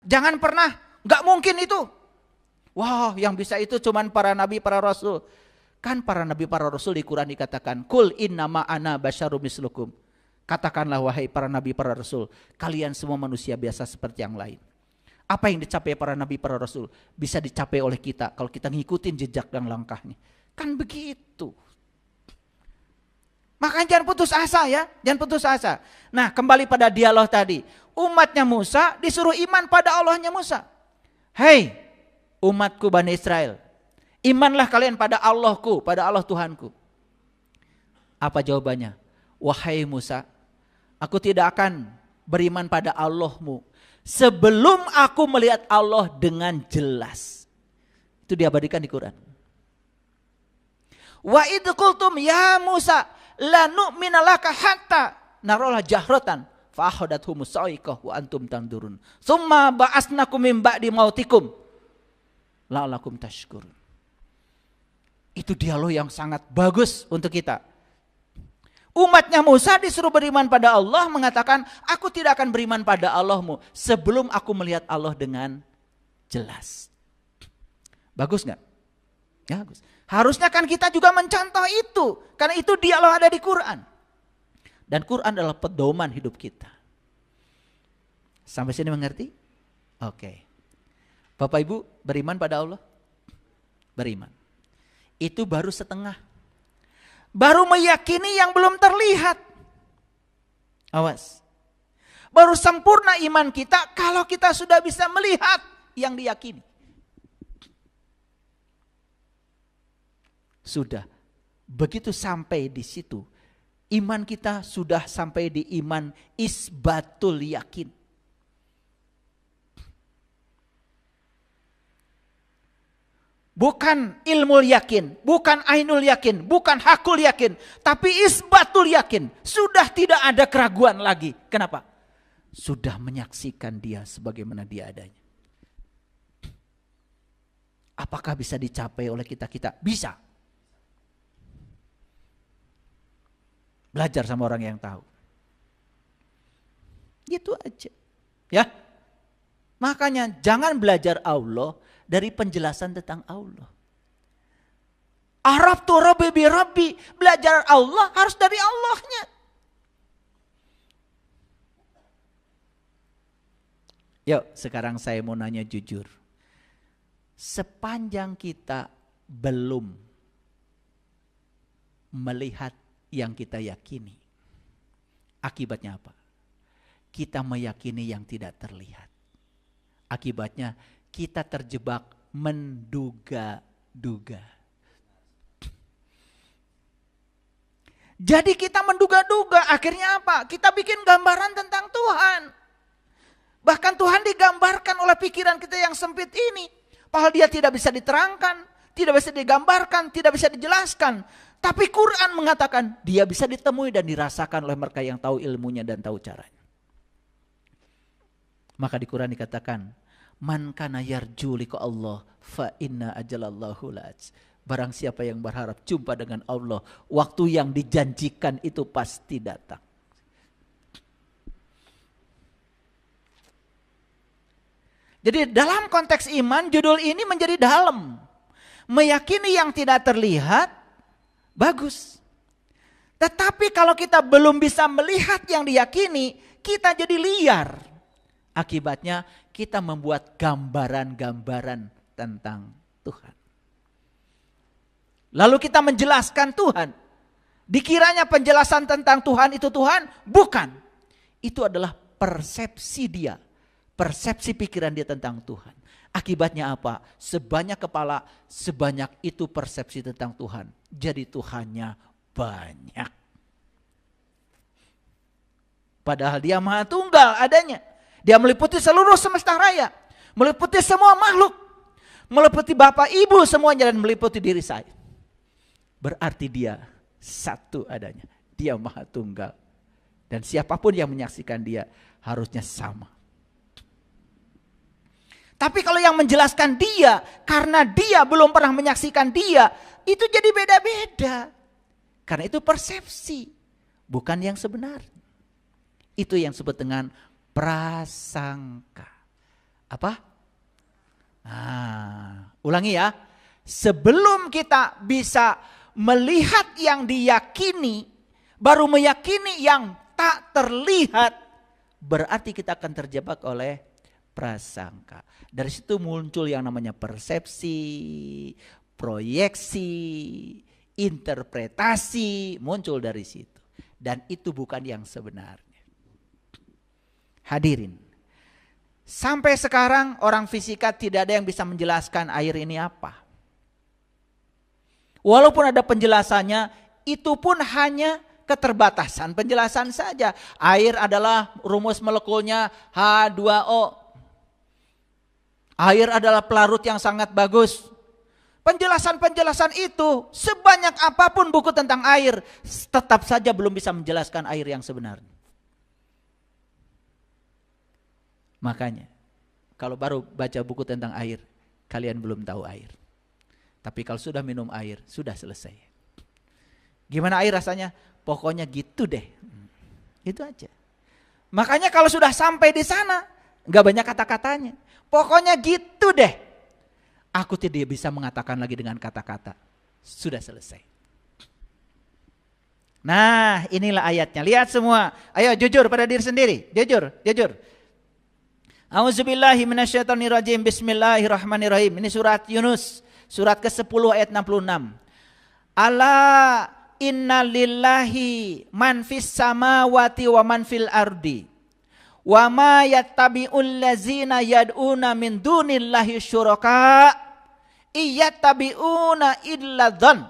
Jangan pernah, nggak mungkin itu. Wah, yang bisa itu cuman para nabi, para rasul. Kan para nabi, para rasul di Quran dikatakan, Kul innama ana basyarum mislukum. Katakanlah wahai para nabi, para rasul, kalian semua manusia biasa seperti yang lain. Apa yang dicapai para nabi, para rasul bisa dicapai oleh kita kalau kita ngikutin jejak dan langkahnya. Kan begitu. Makanya jangan putus asa ya, jangan putus asa. Nah, kembali pada dialog tadi. Umatnya Musa disuruh iman pada Allahnya Musa. Hei umatku Bani Israel, imanlah kalian pada Allahku, pada Allah Tuhanku. Apa jawabannya? Wahai Musa, aku tidak akan beriman pada Allahmu sebelum aku melihat Allah dengan jelas. Itu diabadikan di Quran. Wa idh qultum ya Musa la nu'mina laka hatta narola jahratan fa akhadathum sa'iqah wa antum tanzurun. Tsumma ba'asnakum min ba'di mautikum la'allakum tashkurun. Itu dialog yang sangat bagus untuk kita. Umatnya Musa disuruh beriman pada Allah, mengatakan, aku tidak akan beriman pada Allahmu sebelum aku melihat Allah dengan jelas. Bagus gak? Ya, bagus. Harusnya kan kita juga mencontoh itu, karena itu dialog ada di Quran. Dan Quran adalah pedoman hidup kita. Sampai sini mengerti? Oke. Bapak Ibu beriman pada Allah? Beriman. Itu baru setengah. Baru meyakini yang belum terlihat. Awas. Baru sempurna iman kita kalau kita sudah bisa melihat yang diyakini. Sudah. Begitu sampai di situ, iman kita sudah sampai di iman isbatul yakin. Bukan ilmu yakin, bukan ainul yakin, bukan hakul yakin, tapi isbatul yakin. Sudah tidak ada keraguan lagi. Kenapa? Sudah menyaksikan dia sebagaimana dia adanya. Apakah bisa dicapai oleh kita-kita? Bisa. Belajar sama orang yang tahu. Gitu aja. Ya. Makanya jangan belajar Allah dari penjelasan tentang Allah. Arab tu Rabbi bi Rabbi. Belajar Allah harus dari Allahnya. Yuk sekarang saya mau nanya jujur. Sepanjang kita belum melihat yang kita yakini, akibatnya apa? Kita meyakini yang tidak terlihat. Akibatnya kita terjebak menduga-duga. Jadi kita menduga-duga, akhirnya apa? Kita bikin gambaran tentang Tuhan. Bahkan Tuhan digambarkan oleh pikiran kita yang sempit ini. Padahal dia tidak bisa diterangkan, tidak bisa digambarkan, tidak bisa dijelaskan. Tapi Quran mengatakan dia bisa ditemui dan dirasakan oleh mereka yang tahu ilmunya dan tahu caranya. Maka di Quran dikatakan, man kana yarju liqa Allah fa inna ajalallahu la'at. Barang siapa yang berharap jumpa dengan Allah, waktu yang dijanjikan itu pasti datang. Jadi dalam konteks iman, judul ini menjadi dalam. Meyakini yang tidak terlihat, bagus. Tetapi kalau kita belum bisa melihat yang diyakini, kita jadi liar. Akibatnya kita membuat gambaran-gambaran tentang Tuhan. Lalu kita menjelaskan Tuhan. Dikiranya penjelasan tentang Tuhan itu Tuhan, bukan. Itu adalah persepsi dia. Persepsi pikiran dia tentang Tuhan. Akibatnya apa? Sebanyak kepala, sebanyak itu persepsi tentang Tuhan. Jadi Tuhannya banyak. Padahal dia Maha Tunggal adanya. Dia meliputi seluruh semesta raya. Meliputi semua makhluk. Meliputi Bapak Ibu semuanya dan meliputi diri saya. Berarti dia satu adanya. Dia Maha Tunggal. Dan siapapun yang menyaksikan dia harusnya sama. Tapi kalau yang menjelaskan dia, karena dia belum pernah menyaksikan dia, itu jadi beda-beda. Karena itu persepsi, bukan yang sebenarnya. Itu yang disebut dengan prasangka. Apa? Ulangi ya. Sebelum kita bisa melihat yang diyakini, baru meyakini yang tak terlihat, berarti kita akan terjebak oleh prasangka. Dari situ muncul yang namanya persepsi, proyeksi, interpretasi, muncul dari situ. Dan itu bukan yang sebenarnya. Hadirin, sampai sekarang orang fisika tidak ada yang bisa menjelaskan air ini apa. Walaupun ada penjelasannya, itu pun hanya keterbatasan penjelasan saja. Air adalah rumus molekulnya H2O. Air adalah pelarut yang sangat bagus. Penjelasan-penjelasan itu, sebanyak apapun buku tentang air, tetap saja belum bisa menjelaskan air yang sebenarnya. Makanya, kalau baru baca buku tentang air, kalian belum tahu air. Tapi kalau sudah minum air, sudah selesai. Gimana air rasanya? Pokoknya gitu deh. Itu aja. Makanya kalau sudah sampai di sana, gak banyak kata-katanya. Pokoknya gitu deh. Aku tidak bisa mengatakan lagi dengan kata-kata. Sudah selesai. Nah, inilah ayatnya. Lihat semua. Ayo jujur pada diri sendiri. Jujur, jujur. A'udzubillahi minasyaitonirrajim. Bismillahirrahmanirrahim. Ini surat Yunus, surat ke-10 ayat 66. Ala inna lillahi man fis samawati wa man fil ardi. Wa ma yattabi'ul ladzina yad'una min dunillahi syuraka iyattabi'una illa dzan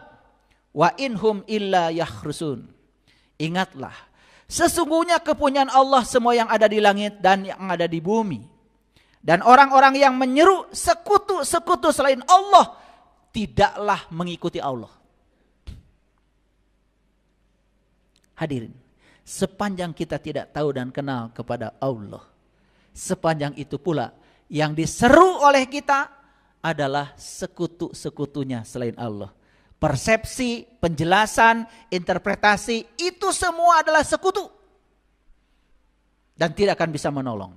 wa inhum illa yakhrusun. Ingatlah, sesungguhnya kepunyaan Allah semua yang ada di langit dan yang ada di bumi. Dan orang-orang yang menyeru sekutu-sekutu selain Allah tidaklah mengikuti Allah. Hadirin, sepanjang kita tidak tahu dan kenal kepada Allah, sepanjang itu pula yang diseru oleh kita adalah sekutu-sekutunya selain Allah. Persepsi, penjelasan, interpretasi, itu semua adalah sekutu. Dan tidak akan bisa menolong.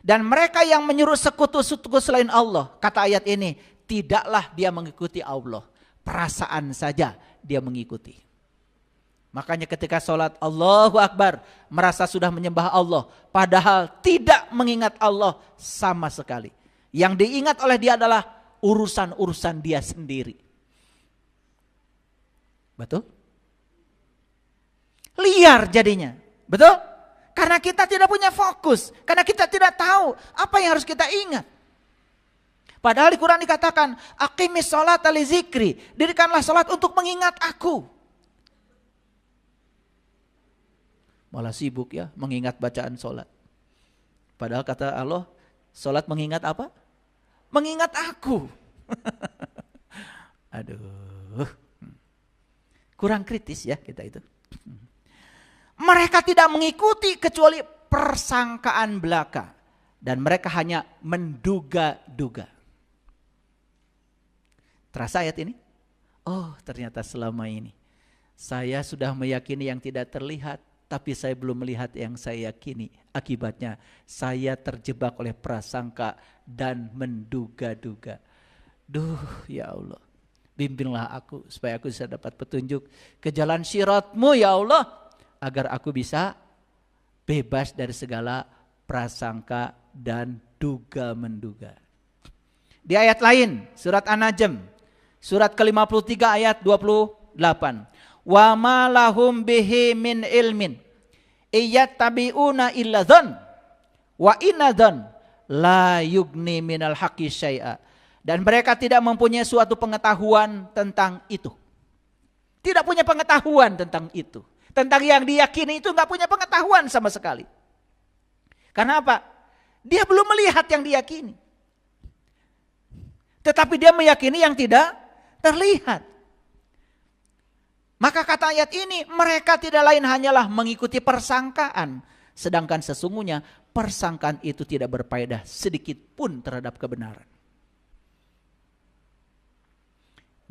Dan mereka yang menyuruh sekutu-sekutu selain Allah, kata ayat ini, tidaklah dia mengikuti Allah. Perasaan saja dia mengikuti. Makanya ketika sholat Allahu Akbar, merasa sudah menyembah Allah, padahal tidak mengingat Allah sama sekali. Yang diingat oleh dia adalah urusan-urusan dia sendiri. Betul? Liar jadinya. Betul? Karena kita tidak punya fokus. Karena kita tidak tahu apa yang harus kita ingat. Padahal di Quran dikatakan, aqimis sholata li zikri. Dirikanlah sholat untuk mengingat aku. Malah sibuk ya mengingat bacaan sholat. Padahal kata Allah, sholat mengingat apa? Mengingat aku. Aduh. Kurang kritis ya kita itu. Mereka tidak mengikuti kecuali persangkaan belaka. Dan mereka hanya menduga-duga. Terasa ayat ini? Oh, ternyata selama ini saya sudah meyakini yang tidak terlihat. Tapi saya belum melihat yang saya yakini. Akibatnya saya terjebak oleh prasangka dan menduga-duga. Duh ya Allah. Bimbinglah aku supaya aku bisa dapat petunjuk ke jalan Syirat-Mu ya Allah. Agar aku bisa bebas dari segala prasangka dan duga-menduga. Di ayat lain, surat An-Najm, surat ke-53 ayat 28. Wa ma lahum bihi min ilmin iyattabi'una illa dzan wa inna dzan la yugni minal haqqi syai'a. Dan mereka tidak mempunyai suatu pengetahuan tentang itu. Tidak punya pengetahuan tentang itu. Tentang yang diyakini itu enggak punya pengetahuan sama sekali. Karena apa? Dia belum melihat yang diyakini. Tetapi dia meyakini yang tidak terlihat. Maka kata ayat ini, mereka tidak lain hanyalah mengikuti persangkaan. Sedangkan sesungguhnya persangkaan itu tidak berfaedah sedikit pun terhadap kebenaran.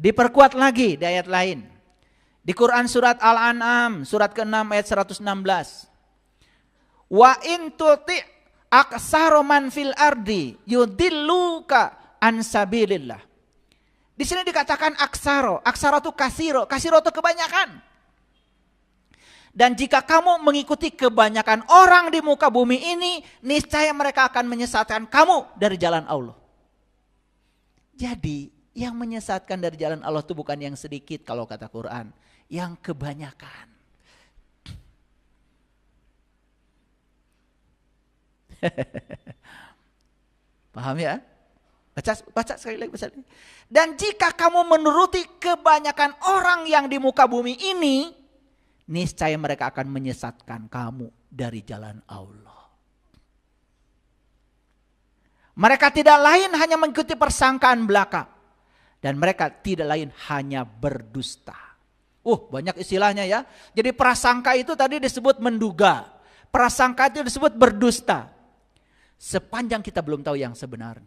Diperkuat lagi di ayat lain. Di Quran surat Al-An'am, surat ke-6 ayat 116. Wa in tuti' Aksaru man fil ardi yudilluka an sabilillah. Di sini dikatakan aksaro. Aksaro itu kasiro. Kasiro itu kebanyakan. Dan jika kamu mengikuti kebanyakan orang di muka bumi ini, niscaya mereka akan menyesatkan kamu dari jalan Allah. Jadi yang menyesatkan dari jalan Allah itu bukan yang sedikit kalau kata Quran. Yang kebanyakan. Paham ya? Baca sekali lagi. Dan jika kamu menuruti kebanyakan orang yang di muka bumi ini, niscaya mereka akan menyesatkan kamu dari jalan Allah. Mereka tidak lain hanya mengikuti persangkaan belaka. Dan mereka tidak lain hanya berdusta. Banyak istilahnya ya. Jadi prasangka itu tadi disebut menduga. Prasangka itu disebut berdusta. Sepanjang kita belum tahu yang sebenarnya,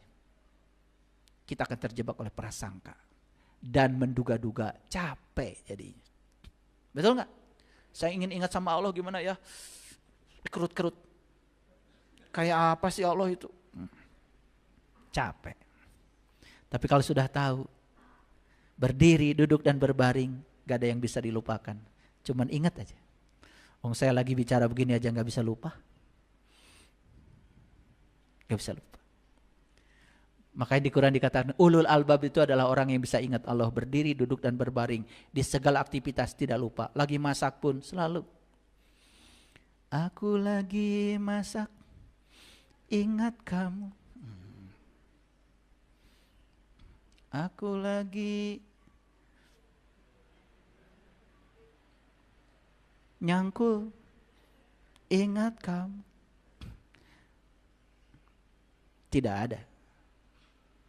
kita akan terjebak oleh prasangka. Dan menduga-duga, capek jadinya. Betul gak? Saya ingin ingat sama Allah gimana ya. Kerut-kerut. Kayak apa sih Allah itu? Capek. Tapi kalau sudah tahu, berdiri, duduk dan berbaring, gak ada yang bisa dilupakan. Cuman ingat aja. Saya lagi bicara begini aja gak bisa lupa. Gak bisa lupa. Makanya di Quran dikatakan ulul albab itu adalah orang yang bisa ingat Allah, berdiri, duduk dan berbaring. Di segala aktivitas tidak lupa. Lagi masak pun selalu. Aku lagi masak, ingat kamu. Aku lagi nyangkul, ingat kamu. Tidak ada.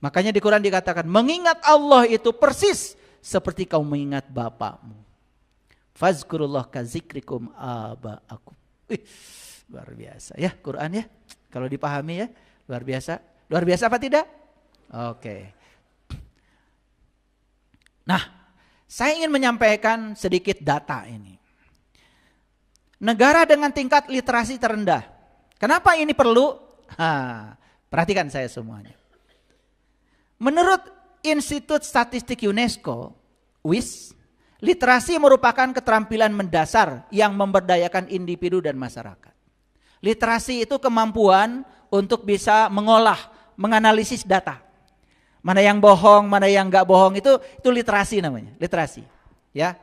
Makanya di Quran dikatakan mengingat Allah itu persis seperti kau mengingat bapakmu. Fazkurullah kazikrikum aba'akum. Luar biasa ya Quran ya. Kalau dipahami ya luar biasa. Luar biasa apa tidak? Oke. Nah, saya ingin menyampaikan sedikit data ini. Negara dengan tingkat literasi terendah. Kenapa ini perlu? Perhatikan saya semuanya. Menurut Institut Statistik UNESCO, WIS, literasi merupakan keterampilan mendasar yang memberdayakan individu dan masyarakat. Literasi itu kemampuan untuk bisa mengolah, menganalisis data. Mana yang bohong, mana yang enggak bohong itu literasi namanya, literasi. Ya.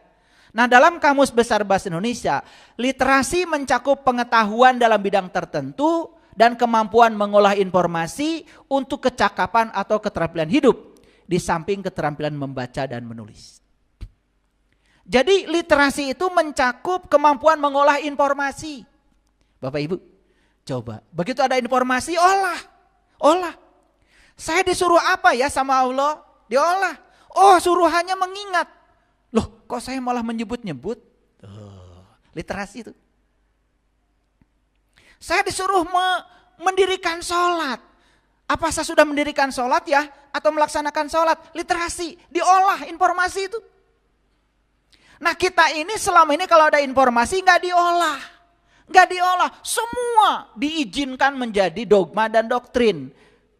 Nah, dalam Kamus Besar Bahasa Indonesia, literasi mencakup pengetahuan dalam bidang tertentu dan kemampuan mengolah informasi untuk kecakapan atau keterampilan hidup, di samping keterampilan membaca dan menulis. Jadi literasi itu mencakup kemampuan mengolah informasi. Bapak Ibu, coba begitu ada informasi, olah. Saya disuruh apa ya sama Allah? Diolah. Suruhannya mengingat. Loh, kok saya malah menyebut-nyebut? Literasi itu. Saya disuruh mendirikan sholat. Apa saya sudah mendirikan sholat ya? Atau melaksanakan sholat? Literasi, diolah informasi itu. Nah, kita ini selama ini kalau ada informasi gak diolah. Semua diizinkan menjadi dogma dan doktrin.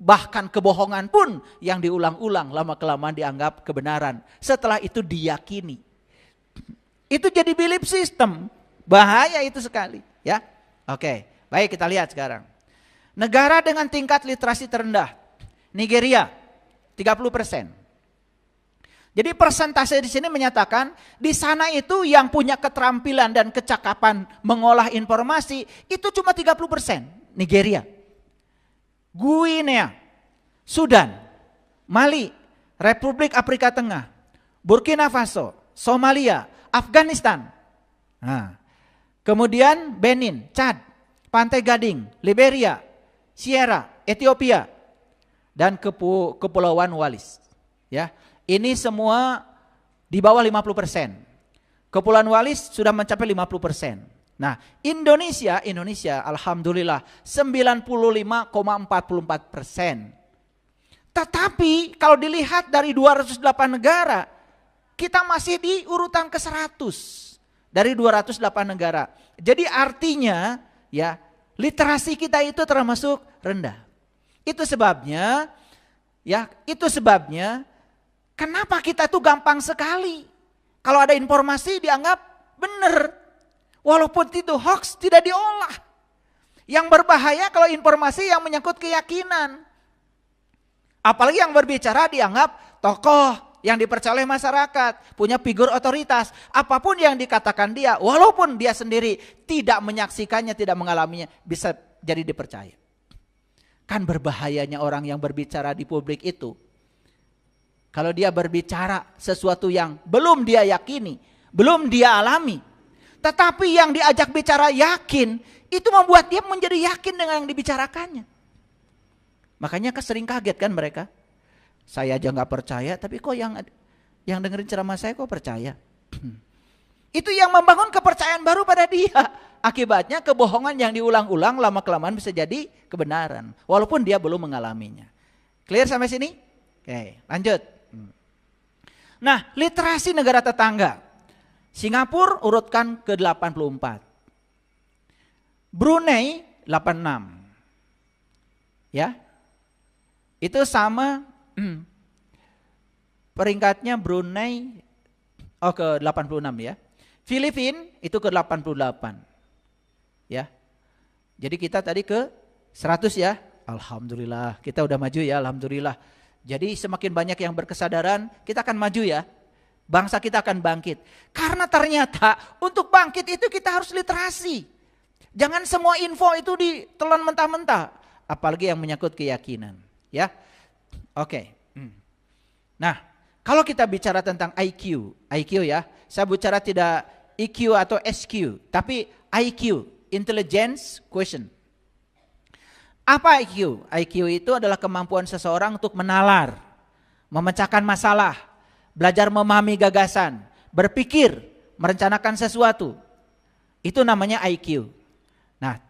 Bahkan kebohongan pun yang diulang-ulang lama-kelamaan dianggap kebenaran. Setelah itu diyakini. Itu jadi belief system. Bahaya itu sekali. Ya, oke. Baik, kita lihat sekarang. Negara dengan tingkat literasi terendah. Nigeria, 30%. Jadi persentase di sini menyatakan di sana itu yang punya keterampilan dan kecakapan mengolah informasi itu cuma 30%. Nigeria. Guinea, Sudan, Mali, Republik Afrika Tengah, Burkina Faso, Somalia, Afghanistan. Kemudian Benin, Chad, Pantai Gading, Liberia, Sierra, Ethiopia, dan Kepulauan Wallis. Ya, ini semua di bawah 50%. Kepulauan Wallis sudah mencapai 50%. Nah, Indonesia alhamdulillah 95,44%. Tetapi kalau dilihat dari 208 negara, kita masih di urutan ke-100 dari 208 negara. Jadi artinya ya, Literasi kita itu termasuk rendah. Itu sebabnya kenapa kita tuh gampang sekali kalau ada informasi dianggap benar. Walaupun itu hoax tidak diolah. Yang berbahaya kalau informasi yang menyangkut keyakinan. Apalagi yang berbicara dianggap tokoh yang dipercaya oleh masyarakat, punya figur otoritas. Apapun yang dikatakan dia, walaupun dia sendiri tidak menyaksikannya, tidak mengalaminya, bisa jadi dipercaya. Kan berbahayanya orang yang berbicara di publik itu. Kalau dia berbicara sesuatu yang belum dia yakini, belum dia alami. Tetapi yang diajak bicara yakin, itu membuat dia menjadi yakin dengan yang dibicarakannya. Makanya sering kaget kan mereka. Saya aja gak percaya, tapi kok yang dengerin ceramah saya kok percaya. Itu yang membangun kepercayaan baru pada dia. Akibatnya kebohongan yang diulang-ulang lama-kelamaan bisa jadi kebenaran. Walaupun dia belum mengalaminya. Clear sampai sini? Oke, lanjut. Nah, literasi negara tetangga. Singapura urutkan ke 84. Brunei 86. Ya. Itu sama peringkatnya Brunei ke 86 ya. Filipina itu ke 88. Ya. Jadi kita tadi ke 100 ya. Alhamdulillah, kita udah maju ya, alhamdulillah. Jadi semakin banyak yang berkesadaran, kita akan maju ya. Bangsa kita akan bangkit. Karena ternyata untuk bangkit itu kita harus literasi. Jangan semua info itu ditelan mentah-mentah. Apalagi yang menyangkut keyakinan. Ya, oke. Nah, kalau kita bicara tentang IQ ya. Saya bicara tidak EQ atau SQ. Tapi IQ, Intelligence Quotient. Apa IQ? IQ itu adalah kemampuan seseorang untuk menalar, memecahkan masalah, belajar memahami gagasan, berpikir, merencanakan sesuatu. Itu namanya IQ. Nah,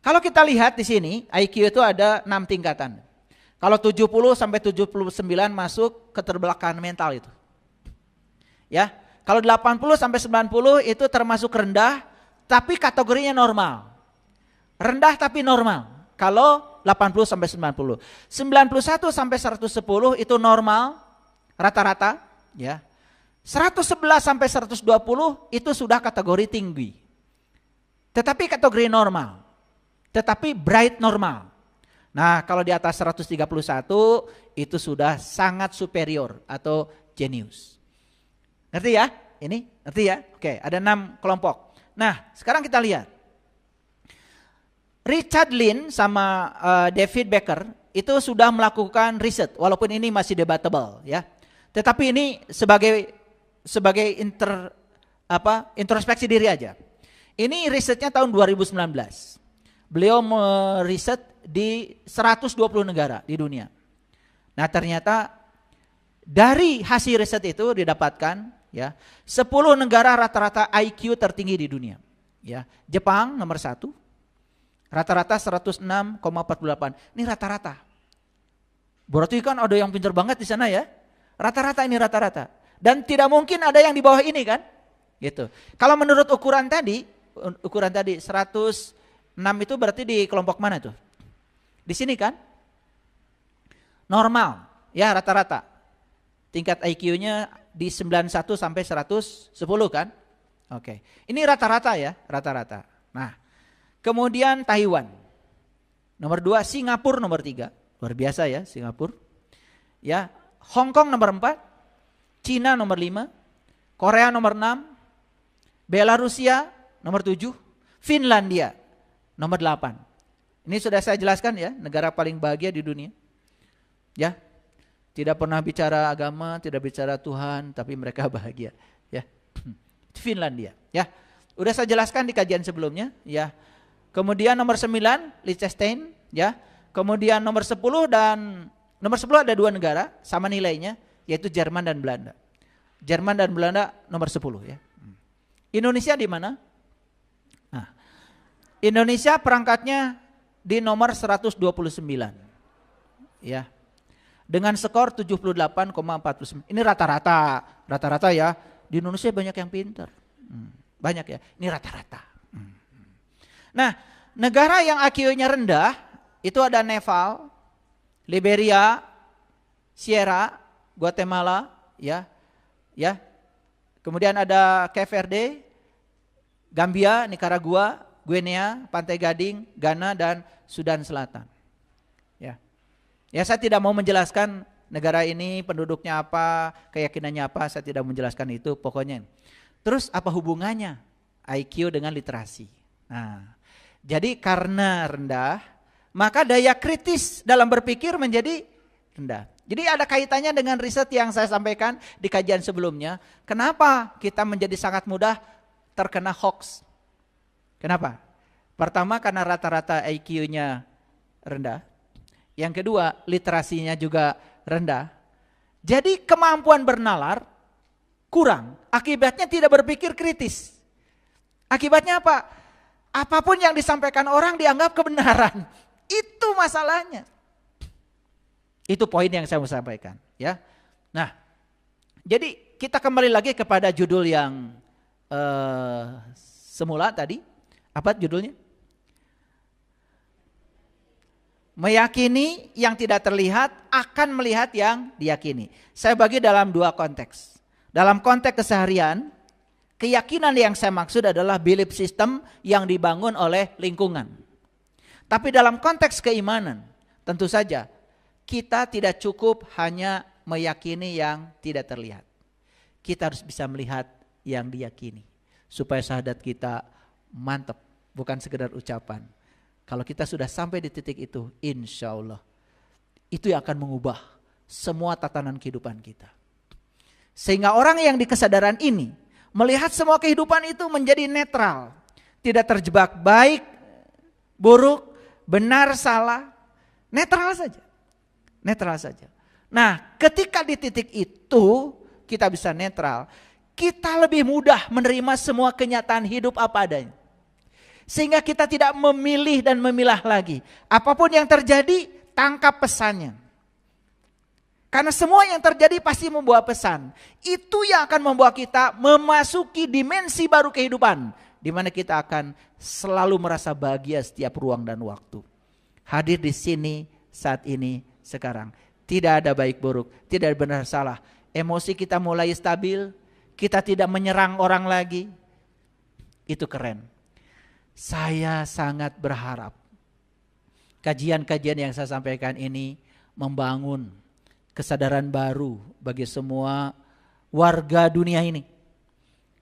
kalau kita lihat di sini, IQ itu ada 6 tingkatan. Kalau 70 sampai 79 masuk keterbelakangan mental itu. Ya, kalau 80 sampai 90 itu termasuk rendah, tapi kategorinya normal. Rendah tapi normal. Kalau 80 sampai 90. 91 sampai 110 itu normal, rata-rata. Ya, 111 sampai 120 itu sudah kategori tinggi. Tetapi kategori normal. Tetapi bright normal. Nah, kalau di atas 131 itu sudah sangat superior atau genius. Ngerti ya? Ini ngerti ya? Oke, ada 6 kelompok. Nah, sekarang kita lihat. Richard Lin sama David Becker itu sudah melakukan riset, walaupun ini masih debatable ya. Tetapi ini sebagai introspeksi diri aja. Ini risetnya tahun 2019. Beliau meriset di 120 negara di dunia. Nah, ternyata dari hasil riset itu didapatkan ya, 10 negara rata-rata IQ tertinggi di dunia. Ya, Jepang nomor 1. Rata-rata 106,48. Ini rata-rata. Berarti kan ada yang pintar banget di sana ya. Rata-rata ini rata-rata. Dan tidak mungkin ada yang di bawah ini kan? Gitu. Kalau menurut ukuran tadi 106 itu berarti di kelompok mana tuh? Di sini kan? Normal. Ya, rata-rata. Tingkat IQ-nya di 91 sampai 110 kan? Oke. Ini rata-rata ya, rata-rata. Nah, kemudian Taiwan. Nomor 2, Singapura nomor 3. Luar biasa ya Singapura. Ya, Hong Kong nomor 4. Cina nomor 5. Korea nomor 6. Belarusia nomor 7. Finlandia nomor 8. Ini sudah saya jelaskan ya, negara paling bahagia di dunia. Ya. Tidak pernah bicara agama, tidak bicara Tuhan, tapi mereka bahagia, ya. Finlandia, ya. Udah saya jelaskan di kajian sebelumnya, ya. Kemudian nomor 9 Liechtenstein, ya. Kemudian nomor 10 ada 2 negara sama nilainya, yaitu Jerman dan Belanda. Jerman dan Belanda nomor 10 ya. Indonesia di mana? Nah, Indonesia perangkatnya di nomor 129. Ya. Dengan skor 78,49. Ini rata-rata ya. Di Indonesia banyak yang pintar. Banyak ya. Ini rata-rata. Nah, negara yang IQ-nya rendah itu ada Nepal, Liberia, Sierra, Guatemala, ya. Kemudian ada Cape Verde, Gambia, Nicaragua, Guinea, Pantai Gading, Ghana, dan Sudan Selatan. Ya, saya tidak mau menjelaskan negara ini penduduknya apa, keyakinannya apa, saya tidak menjelaskan itu pokoknya. Terus apa hubungannya IQ dengan literasi? Nah, jadi karena rendah, maka daya kritis dalam berpikir menjadi rendah. Jadi ada kaitannya dengan riset yang saya sampaikan di kajian sebelumnya. Kenapa kita menjadi sangat mudah terkena hoax? Kenapa? Pertama karena rata-rata IQ-nya rendah. Yang kedua, literasinya juga rendah. Jadi kemampuan bernalar kurang. Akibatnya tidak berpikir kritis. Akibatnya apa? Apapun yang disampaikan orang dianggap kebenaran. Itu masalahnya. Itu poin yang saya mau sampaikan. Ya. Nah, jadi kita kembali lagi kepada judul yang semula tadi. Apa judulnya? Meyakini yang tidak terlihat akan melihat yang diyakini. Saya bagi dalam dua konteks. Dalam konteks keseharian, keyakinan yang saya maksud adalah belief system yang dibangun oleh lingkungan. Tapi dalam konteks keimanan, tentu saja kita tidak cukup hanya meyakini yang tidak terlihat. Kita harus bisa melihat yang diyakini. Supaya syahadat kita mantap, bukan sekedar ucapan. Kalau kita sudah sampai di titik itu, insya Allah itu yang akan mengubah semua tatanan kehidupan kita. Sehingga orang yang di kesadaran ini melihat semua kehidupan itu menjadi netral. Tidak terjebak baik, buruk, benar, salah. Netral saja. Netral saja. Nah, ketika di titik itu kita bisa netral, kita lebih mudah menerima semua kenyataan hidup apa adanya. Sehingga kita tidak memilih dan memilah lagi. Apapun yang terjadi, tangkap pesannya. Karena semua yang terjadi pasti membawa pesan. Itu yang akan membawa kita memasuki dimensi baru kehidupan. Di mana kita akan selalu merasa bahagia setiap ruang dan waktu. Hadir di sini, saat ini, sekarang. Tidak ada baik buruk, tidak ada benar salah. Emosi kita mulai stabil, kita tidak menyerang orang lagi. Itu keren. Saya sangat berharap kajian-kajian yang saya sampaikan ini membangun kesadaran baru bagi semua warga dunia ini.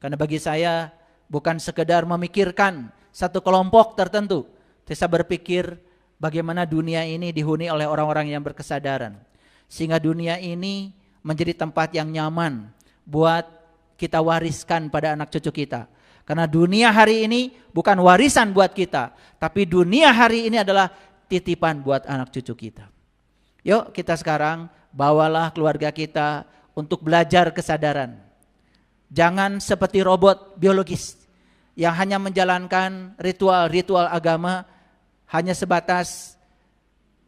Karena bagi saya bukan sekedar memikirkan satu kelompok tertentu, saya berpikir bagaimana dunia ini dihuni oleh orang-orang yang berkesadaran. Sehingga dunia ini menjadi tempat yang nyaman buat kita wariskan pada anak cucu kita. Karena dunia hari ini bukan warisan buat kita, tapi dunia hari ini adalah titipan buat anak cucu kita. Yuk kita sekarang bawalah keluarga kita untuk belajar kesadaran. Jangan seperti robot biologis yang hanya menjalankan ritual-ritual agama, hanya sebatas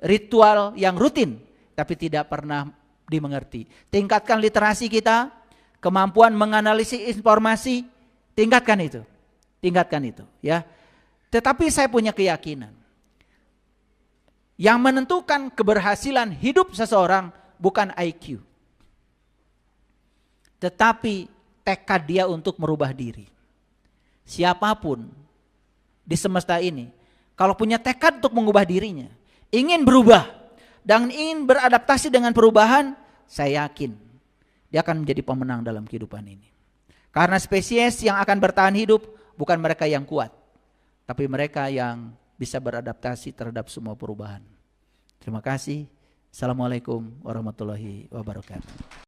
ritual yang rutin, tapi tidak pernah dimengerti. Tingkatkan literasi kita, kemampuan menganalisis informasi, tingkatkan itu ya. Tetapi saya punya keyakinan yang menentukan keberhasilan hidup seseorang bukan IQ, tetapi tekad dia untuk merubah diri. Siapapun di semesta ini kalau punya tekad untuk mengubah dirinya, ingin berubah dan ingin beradaptasi dengan perubahan, saya yakin dia akan menjadi pemenang dalam kehidupan ini. Karena spesies yang akan bertahan hidup bukan mereka yang kuat, tapi mereka yang bisa beradaptasi terhadap semua perubahan. Terima kasih. Assalamualaikum warahmatullahi wabarakatuh.